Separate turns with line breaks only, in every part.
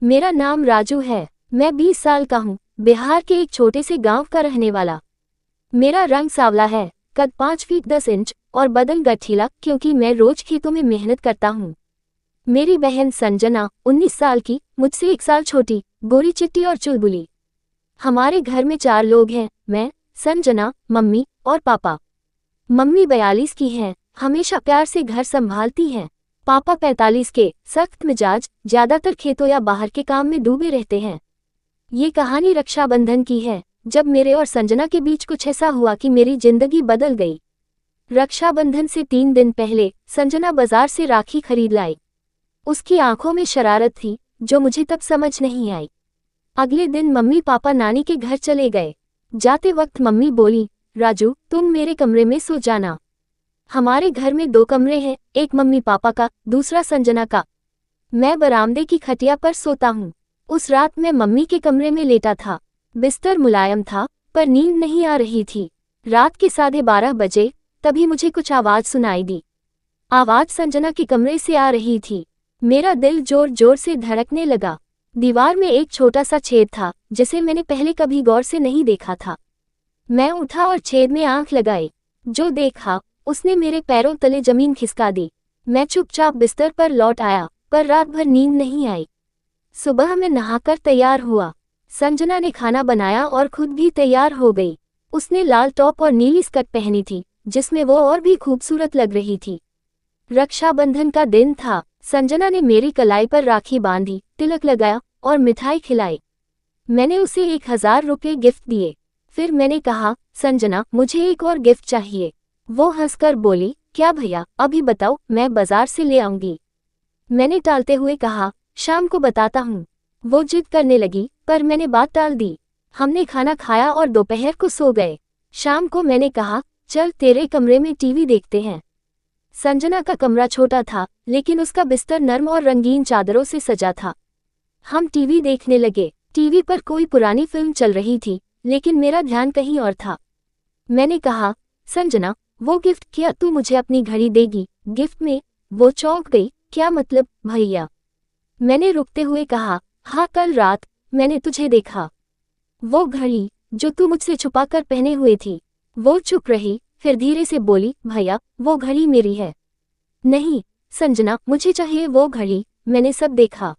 मेरा नाम राजू है। मैं 20 साल का हूँ। बिहार के एक छोटे से गांव का रहने वाला। मेरा रंग सांवला है, कद 5 फीट 10 इंच और बदन गठीला, क्योंकि मैं रोज खेतों में मेहनत करता हूँ। मेरी बहन संजना 19 साल की, मुझसे 1 साल छोटी, गोरी चिट्टी और चुलबुली। हमारे घर में 4 लोग हैं, मैं, संजना, मम्मी और पापा। मम्मी 42 की हैं, हमेशा प्यार से घर संभालती हैं। पापा 45 के, सख्त मिजाज, ज्यादातर खेतों या बाहर के काम में डूबे रहते हैं। ये कहानी रक्षाबंधन की है, जब मेरे और संजना के बीच कुछ ऐसा हुआ कि मेरी जिंदगी बदल गई। रक्षाबंधन से 3 दिन पहले संजना बाजार से राखी खरीद लाई। उसकी आंखों में शरारत थी, जो मुझे तब समझ नहीं आई। अगले दिन मम्मी पापा नानी के घर चले गए। जाते वक्त मम्मी बोली, राजू तुम मेरे कमरे में सो जाना। हमारे घर में 2 कमरे हैं, एक मम्मी पापा का, दूसरा संजना का। मैं बरामदे की खटिया पर सोता हूँ। उस रात मैं मम्मी के कमरे में लेटा था। बिस्तर मुलायम था, पर नींद नहीं आ रही थी। रात के 12:30 बजे, तभी मुझे कुछ आवाज सुनाई दी। आवाज संजना के कमरे से आ रही थी। मेरा दिल जोर जोर से धड़कने लगा। दीवार में एक छोटा सा छेद था, जिसे मैंने पहले कभी गौर से नहीं देखा था। मैं उठा और छेद में आंख लगाई। जो देखा, उसने मेरे पैरों तले जमीन खिसका दी। मैं चुपचाप बिस्तर पर लौट आया, पर रात भर नींद नहीं आई। सुबह मैं नहाकर तैयार हुआ। संजना ने खाना बनाया और खुद भी तैयार हो गई। उसने लाल टॉप और नीली स्कर्ट पहनी थी, जिसमें वो और भी खूबसूरत लग रही थी। रक्षाबंधन का दिन था। संजना ने मेरी कलाई पर राखी बांधी, तिलक लगाया और मिठाई खिलाई। मैंने उसे 1000 रुपये गिफ्ट दिए। फिर मैंने कहा, संजना मुझे एक और गिफ्ट चाहिए। वो हंसकर बोली, क्या भैया, अभी बताओ, मैं बाजार से ले आऊंगी। मैंने टालते हुए कहा, शाम को बताता हूँ। वो जिद करने लगी, पर मैंने बात टाल दी। हमने खाना खाया और दोपहर को सो गए। शाम को मैंने कहा, चल तेरे कमरे में टीवी देखते हैं। संजना का कमरा छोटा था, लेकिन उसका बिस्तर नर्म और रंगीन चादरों से सजा था। हम टीवी देखने लगे। टीवी पर कोई पुरानी फिल्म चल रही थी, लेकिन मेरा ध्यान कहीं और था। मैंने कहा, संजना, वो गिफ्ट क्या तू मुझे अपनी घड़ी देगी गिफ्ट में? वो चौंक गई। क्या मतलब भैया? मैंने रुकते हुए कहा, हाँ, कल रात मैंने तुझे देखा। वो घड़ी जो तू मुझसे छुपाकर पहने हुए थी। वो चुप रही, फिर धीरे से बोली, भैया वो घड़ी मेरी है। नहीं संजना, मुझे चाहिए वो घड़ी। मैंने सब देखा।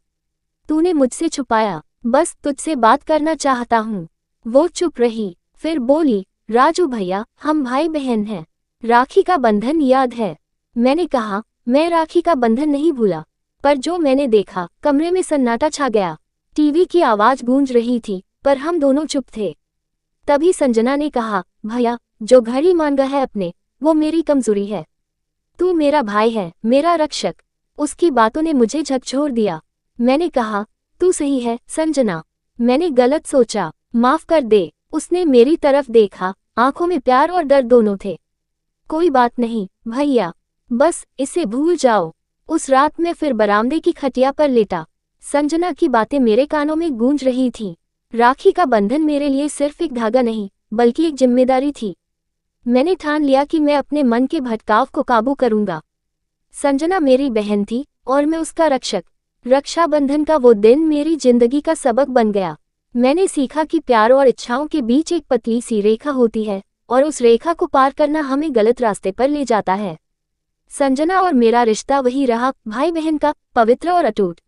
तूने मुझसे छुपाया। बस तुझसे बात करना चाहता हूँ। वो चुप रही, फिर बोली, राजू भैया, हम भाई बहन हैं। राखी का बंधन याद है? मैंने कहा, मैं राखी का बंधन नहीं भूला, पर जो मैंने देखा। कमरे में सन्नाटा छा गया। टीवी की आवाज गूंज रही थी, पर हम दोनों चुप थे। तभी संजना ने कहा, भैया, जो घड़ी मांगा है अपने, वो मेरी कमजोरी है। तू मेरा भाई है, मेरा रक्षक। उसकी बातों ने मुझे झकझोर दिया। मैंने कहा, तू सही है संजना, मैंने गलत सोचा, माफ कर दे। उसने मेरी तरफ देखा, आंखों में प्यार और डर दोनों थे। कोई बात नहीं भैया, बस इसे भूल जाओ। उस रात मैं फिर बरामदे की खटिया पर लेटा। संजना की बातें मेरे कानों में गूंज रही थीं। राखी का बंधन मेरे लिए सिर्फ एक धागा नहीं, बल्कि एक जिम्मेदारी थी। मैंने ठान लिया कि मैं अपने मन के भटकाव को काबू करूंगा। संजना मेरी बहन थी और मैं उसका रक्षक। रक्षाबंधन का वो दिन मेरी जिंदगी का सबक बन गया। मैंने सीखा कि प्यार और इच्छाओं के बीच एक पतली सी रेखा होती है, और उस रेखा को पार करना हमें गलत रास्ते पर ले जाता है। संजना और मेरा रिश्ता वही रहा, भाई बहन का, पवित्र और अटूट।